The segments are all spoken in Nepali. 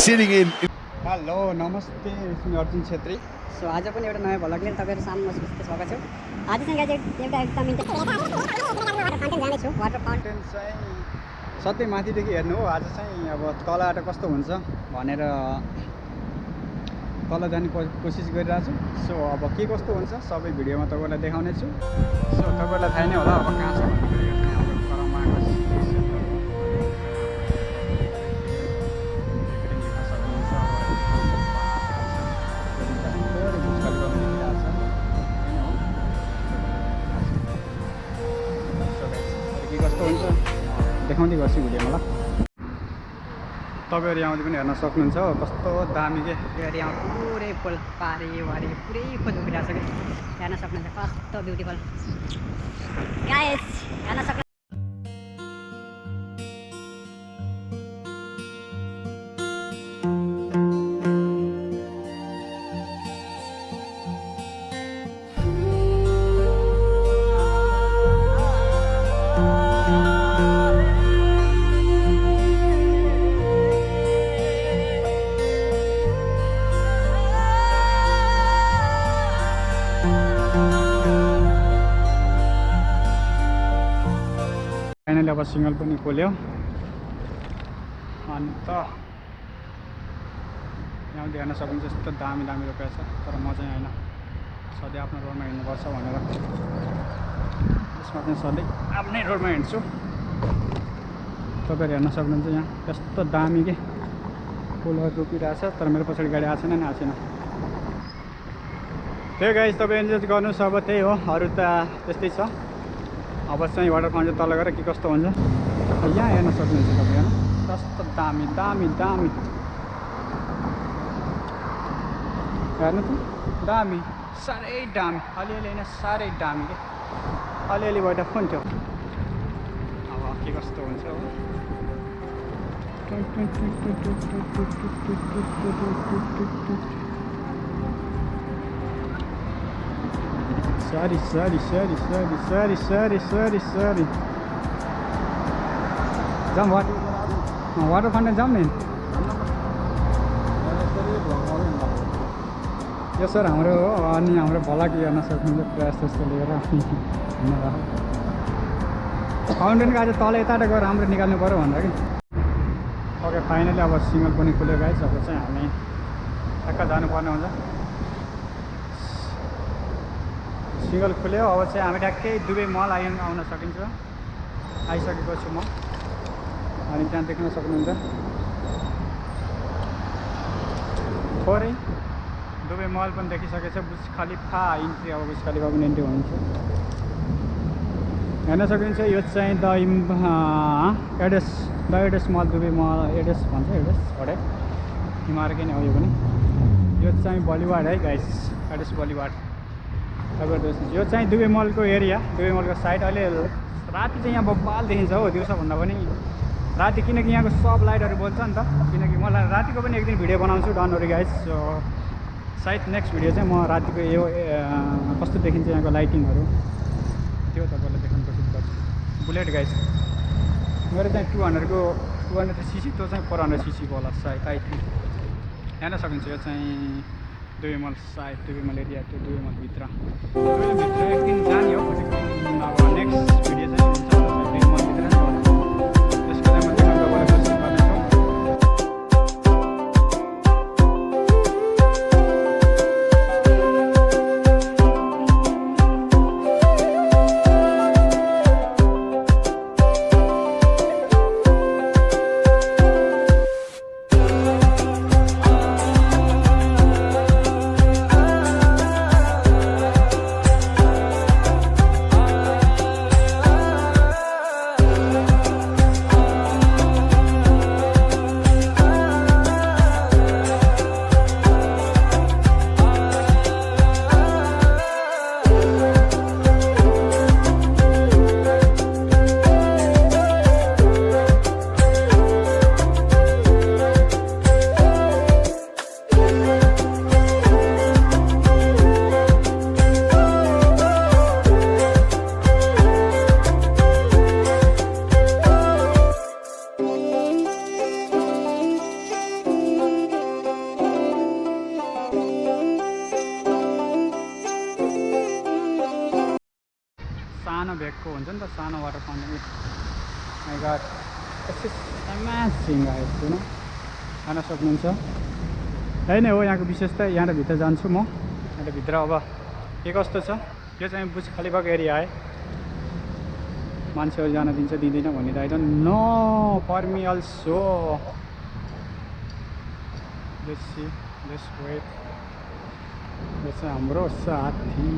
Sitting in. हेलो नमस्ते मी अर्जुन छेत्री। सो आज पनि एउटा नयाँ भ्लग लिएर तपाईँहरू सामु उपस्थित भएको छु। आज चाहिँ गाइस एउटा एकदम कन्टेन्ट जानेछु। वाटर फाउन्टेन चाहिँ सधैँ माथिदेखि हेर्नु हो। आज चाहिँ अब तलबाट कस्तो हुन्छ भनेर तल जाने कोसिस गरिरहेको छु। सो अब के कस्तो हुन्छ सबै भिडियोमा तपाईँलाई देखाउने छु। सो तपाईँलाई थाहा नै होला अब कहाँ छ भन्दाखेरि देखाउँदै गर्छु भिडियोमा ल। तपाईँहरू आउँदै पनि हेर्न सक्नुहुन्छ कस्तो दामी के यहाँ पुरै फुल पारेवारी पुरै फुल उभिरहेको छ कि हेर्न सक्नुहुन्छ कस्तो ब्युटिफुल गाइस हेर्न सक्नु। फाइनली अब सिग्नल पनि खोल्यो। अन्त यहाँ हेर्न सक्नुहुन्छ यस्तो दामी दामी रोपेको छ। तर म चाहिँ होइन सधैँ आफ्नो रोडमा हिँड्नुपर्छ भनेर यसमा चाहिँ सधैँ आफ्नै रोडमा हिँड्छु। तपाईँहरू हेर्न सक्नुहुन्छ यहाँ यस्तो दामी के फुलहरू रोपिरहेछ। तर मेरो पछाडि गाडी आएको छैन नि आएको छैन। त्यही गाइस तपाईँ इन्जोय गर्नुहोस्। अब त्यही हो अरू त त्यस्तै छ। अब चाहिँ वाटर फाउन्टेन तल गएर के कस्तो हुन्छ यहाँ हेर्न सक्नुहुन्छ तपाईँ होइन कस्तो दामी दामी दामी हेर्नु त दामी साह्रै दामी अलिअलि होइन साह्रै दामी के अलिअलि भएर फोन थियो। अब के कस्तो हुन्छ हो सरी जाऊँ वाटर फाउन्टेन जाऊँ नि। यो सर हाम्रो हो अनि हाम्रो भला के हेर्न सक्नुहुन्छ प्रयास त्यस्तो लिएर फाउन्टेनको आज तल यताबाट गएर हाम्रो निकाल्नु पऱ्यो भनेर कि। ओके फाइनली अब सिग्नल पनि खुल्यो गाइस। अब चाहिँ हामी टक्क जानुपर्ने हुन्छ। सिग्नल खुल्यो अब चाहिँ हामी ठ्याक्कै दुबई मल आउन सकिन्छ। आइसकेको छु म अनि त्यहाँ देख्न सक्नुहुन्छ थोरै दुबई मल पनि देखिसकेको छ। बुर्ज खलिफा इन्ट्री अब बुर्ज खलिफा पनि इन्ट्री हुन्छ हेर्न सक्नुहुन्छ। यो चाहिँ द एडेस मल दुबई मल एडेस भन्छ एडेस हडे इमारकै नै हो यो पनि। यो चाहिँ बलिवाड है गाइस एडेस बलिवाड। यो चाहिँ दुबई मलको एरिया दुबई मलको साइड। अहिले राति चाहिँ यहाँ बब्बाल देखिन्छ हो दिउँसोभन्दा पनि राति किनकि यहाँको सब लाइटहरू बोल्छ नि त। किनकि मलाई रातिको पनि एक दिन भिडियो बनाउँछु डोन्ट वरी गाइस। सायद नेक्स्ट भिडियो चाहिँ म रातिको यो कस्तो देखिन्छ यहाँको लाइटिङहरू त्यो तपाईँलाई देखाउनु कोसिस गर्छु। बुलेट गाइस मेरो चाहिँ 200 सीसी त्यो चाहिँ 400 सीसीको होला सायद आई थिङ्क। हेर्न सक्नुहुन्छ यो चाहिँ दुबई मल साइड दुबई मल एरिया त्यो दुबई मलभित्र एक दिन जाने हो। अब नेक्स्ट भिडियो चाहिँ हुन्छ दुबई मलभित्र नै होला। त्यसको चाहिँ म देखाउन तपाईँलाई कोसिस गर्नेछु। भेगको हुन्छ नि त सानो water fountain my god this is amazing guys हैन खान सक्नुहुन्छ हैन हो यहाँको विशेषता यहाँ भित्र जान्छु म यहाँ भित्र अब के कस्तो छ यो चाहिँ बुर्ज खलिफाको एरिया है मान्छेहरू जान दिन्छ दिँदैन भन्ने त I don't know for me also let's see let's wait यो चाहिँ हाम्रो साथी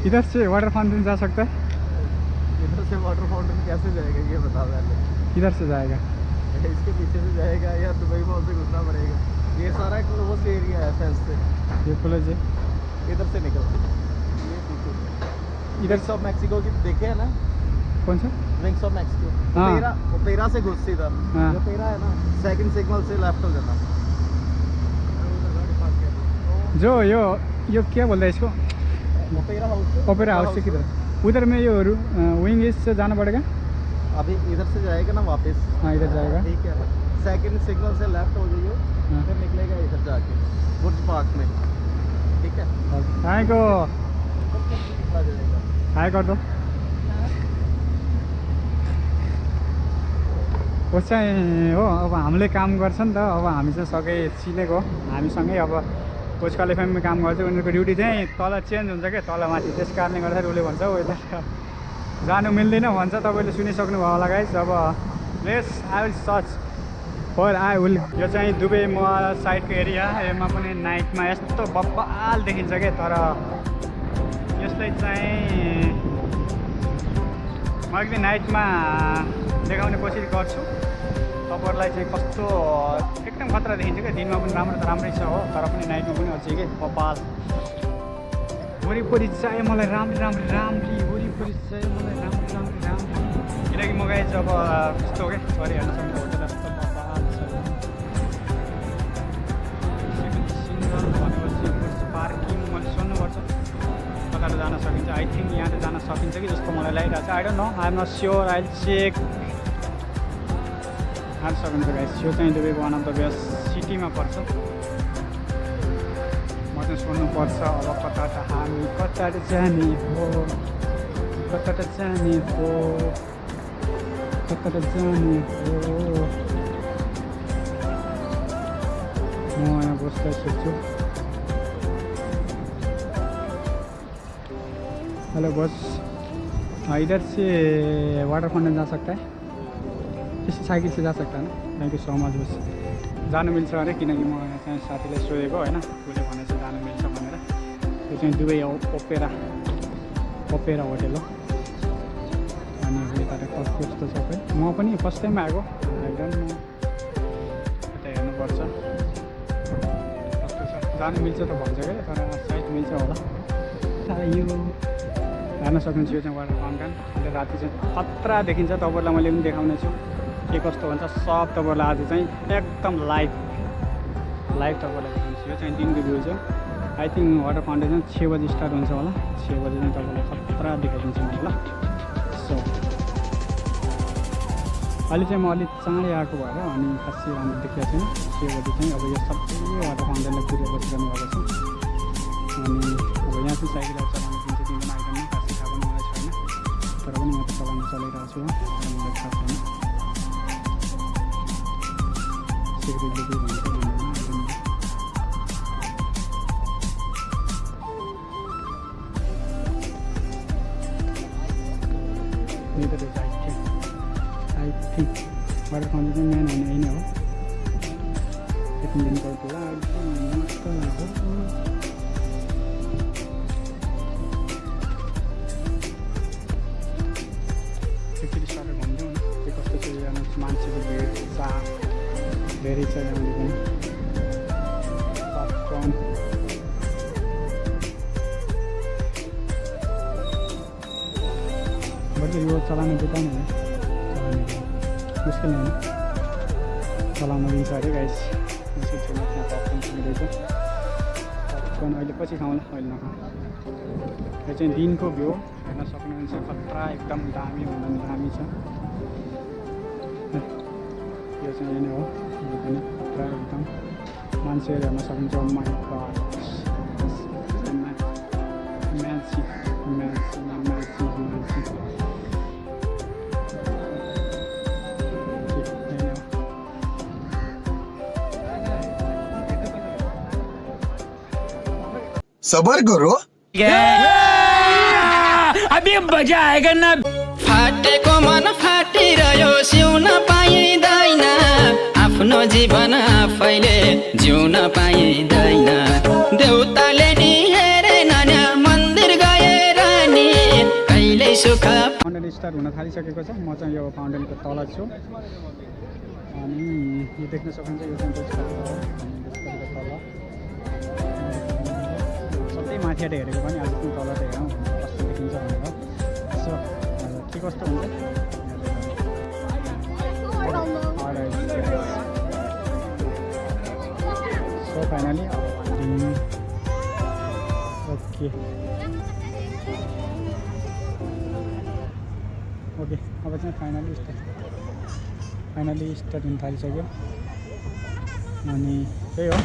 इधर से वाटर फाउंटेन जा सकता है इधर से वाटर फाउंटेन कैसे जाएगा ये बता पहले किधर से जाएगा इसके पीछे से जाएगा या दुबई मॉल से घुसना पड़ेगा ये सारा क्लोज एरिया है फेंस से ये क्लोज है इधर से निकल ये पीछे इधर सब मैक्सिको की देखे है ना कौन सा रिंग्स ऑफ मैक्सिको हाँ। ओपेरा से घुस इधर हाँ। जो ओपेरा है ना सेकंड सिग्नल से लेफ्ट हो जाना जो यो क्या बोलता है इसको ओपेरा हाउस से किधर उधर में ये विंग से जाना पड़ेगा अभी इधर से जाएगा ना वापस हाँ इधर जाएगा ठीक है सेकंड सिग्नल से लेफ्ट हो जाइए हाँ। फिर निकलेगा इधर जाके बुर्ज पार्क में ठीक है हाई को हाई कर दो वो चाहिँ हो अब हामीले काम गर्छ नि त अब हामी चाहिँ सके चिनेको हामीसँगै अब बुर्ज खलिफामा काम गर्छ उनीहरूको ड्युटी चाहिँ तल चेन्ज हुन्छ क्या तल माथि त्यस कारणले गर्दाखेरि उसले भन्छ यता जानु मिल्दैन भन्छ तपाईँले सुनिसक्नु भयो होला गाइस अब let's I will search for I will यो चाहिँ दुबई मल साइडको एरिया यसमा पनि नाइटमा यस्तो बब्बाल देखिन्छ क्या तर यसलाई चाहिँ म एकदिन नाइटमा देखाउने कोसिस गर्छु तपाईँहरूलाई चाहिँ कस्तो एकदम खतरा देखिन्छ क्या दिनमा पनि राम्रो त राम्रै छ हो तर पनि नाइटमा पनि अझै के बब्बाल वरिपरि चाहियो मलाई राम्री वरिपरि चाहियो मलाई राम्री किनकि म गाई चाहिँ अब कस्तो क्या सरी हेर्न सक्नु होटल जस्तो बब्बाल छ सिङ्गल भनेपछि पार्किङ मैले सोध्नुपर्छ कता जान सकिन्छ आई थिङ्क यहाँ त जान सकिन्छ कि जस्तो मलाई लागिरहेको छ I don't know I am not sure I check जान सकिन्छ गाइस यो चाहिँ दुबईको वान अफ द बेस्ट सिटीमा पर्छ म चाहिँ सोध्नुपर्छ अब कता हामी कता जाने हो म यहाँ बस्दै सोध्छु हेलो बस इधर से वाटर फाउंटेन जा सकता है इस साइकिल से जा सकता है ना थैंक यू सो मच बस जानु मिल्छ अरे किनकि म यहाँ चाहिँ साथीले सोधेको होइन उसले भनेपछि जानु मिल्छ भनेर यो चाहिँ दुबई ओपेरा होटेल हो अनि यता कस्तो छ खै म पनि फर्स्ट टाइम आएको एकदम यता हेर्नुपर्छ कस्तो छ जानु मिल्छ त भन्छ क्या तर साइड मिल्छ होला यो हेर्न सक्नुहुन्छ यो चाहिँ वाटर फाउन्टेन अहिले राति चाहिँ खतरा देखिन्छ तपाईँहरूलाई मैले पनि देखाउने छु के कस्तो हुन्छ सब तपाईँहरूलाई आज चाहिँ एकदम लाइभ तपाईँलाई देखाउँछु यो चाहिँ दिनको भ्यू चाहिँ आई थिङ्क वाटर फाउन्टेन चाहिँ 6 बजी स्टार्ट हुन्छ होला 6 बजी चाहिँ तपाईँलाई खतरा देखाइदिन्छु म ल सो अहिले चाहिँ म अलिक चाँडै आएको भएर अनि खासै राम्रो देखिएको छैन 6 बजी चाहिँ अब यो सबै वाटर फाउन्टेनलाई पुरै बसिरहनु भएको छ अनि अब यहाँ चाहिँ साइकलहरू चलाउनु दिन्छ दिँदैन आइरहनु खासै थाहा पनि मलाई छैन तर पनि म त चलाउनु चलाइरहेको छु मलाई थाहा छैन सिक्रेटली के भन्छ I think water fountain main हुने यही नै हो यति दिनको लागि मस्त लाग्यो एकचोटि सर भनिदिउँ न के कस्तो छ यहाँ मान्छेको भिड चाह धेरै छ यहाँनिर पनि पपकर्न बल्ल यो चलाउन बिताउनु है मुस्किल होइन चलाउन दिन्छ अरे गाइस मुस्किल छैन त्यहाँ पपकर्न किनिँदैछ पपकर्न अहिले पछि खाउँला अहिले नखाउँ यो चाहिँ दिनको भ्यू हेर्न सक्नुहुन्छ खतरा एकदम दामी भन्दा पनि दामी छ यो चाहिँ यही नै हो यो पनि पुरा एकदम मान्छेहरू हेर्न सक्नुहुन्छ my god magic magic magic magic सबर करो अभी मजा आएगा ना फाटेको मन फाटिरह्यो सिउन पाइँदैन आफ्नो जीवन आफैले जिउन पाइँदैन देउताले नि हेरेन मन्दिर गएर नि कहिले सुख फाउन्टेन स्टार्ट हुन थालिसकेको छ म चाहिँ यो फाउन्टेनको तल छु अनि यो देख्न सक्नुहुन्छ यो चाहिँ तल सबै माथिबाट हेरेको पनि आज पनि तल हेरौँ कस्तो देखिन्छ भनेर सो के कस्तो हुन्छ सो फाइनली ओके ओके अब चाहिँ फाइनली स्टार्ट हुन थालिसक्यो अनि त्यही हो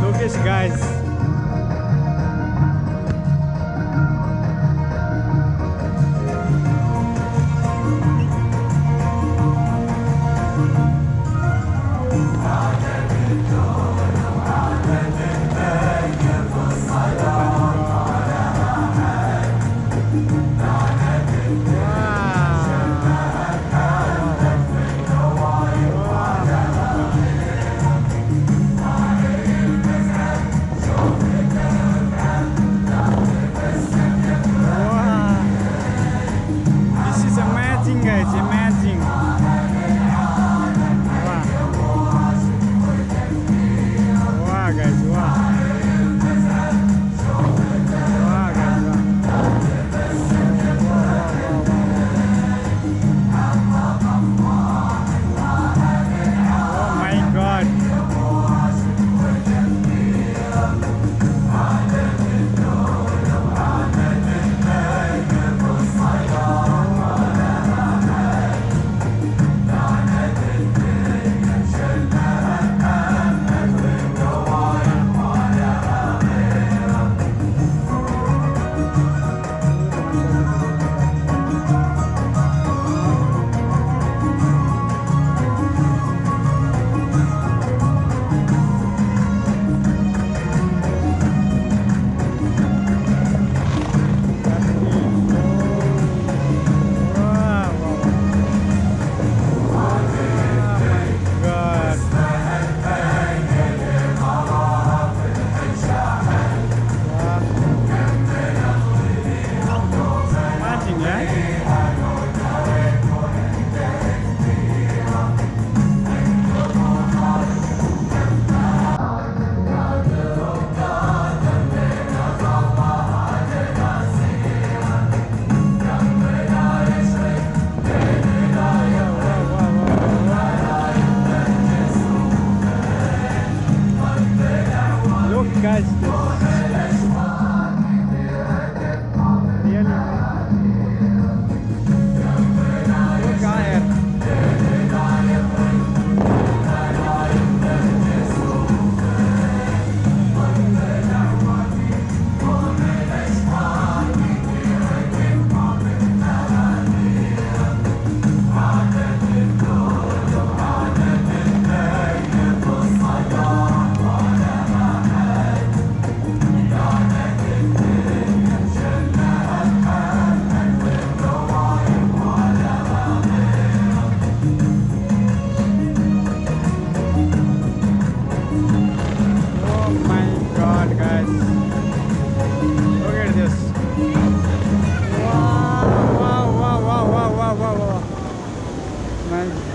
look this guys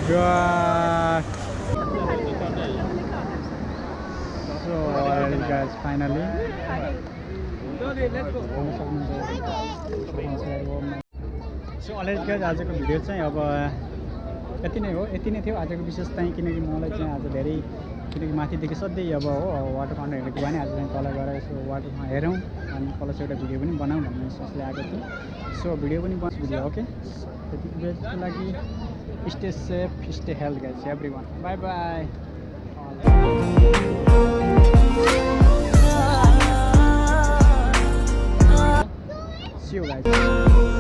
God. So alright guys, finally. So alright guys, आजको भिडियो चाहिँ अब यति नै हो, यति नै थियो आजको विशेष चाहिँ। किनकि मलाई चाहिँ आज धेरै, किनकि माथिदेखि सधैँ अब हो वाटर फाउन्टेन हेरेको भने आज चाहिँ तल गएर यसो वाटर हेरौँ अनि प्लस एउटा भिडियो पनि बनाऊँ भन्ने सोचले आएको थिएँ। सो भिडियो पनि बनाउँछु भिडियो, ओके। त्यतिको बेलाको लागि stay safe, stay health guys everyone, by by. See you guys.